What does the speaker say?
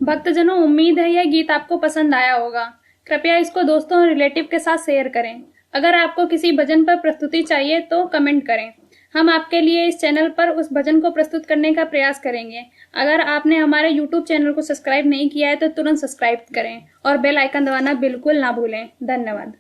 भक्तजनों, उम्मीद है यह गीत आपको पसंद आया होगा। कृपया इसको दोस्तों और रिलेटिव के साथ शेयर करें। अगर आपको किसी भजन पर प्रस्तुति चाहिए तो कमेंट करें। हम आपके लिए इस चैनल पर उस भजन को प्रस्तुत करने का प्रयास करेंगे। अगर आपने हमारे YouTube चैनल को सब्सक्राइब नहीं किया है तो तुरंत सब्सक्राइब करें और बेल आइकन दबाना बिल्कुल ना भूलें। धन्यवाद।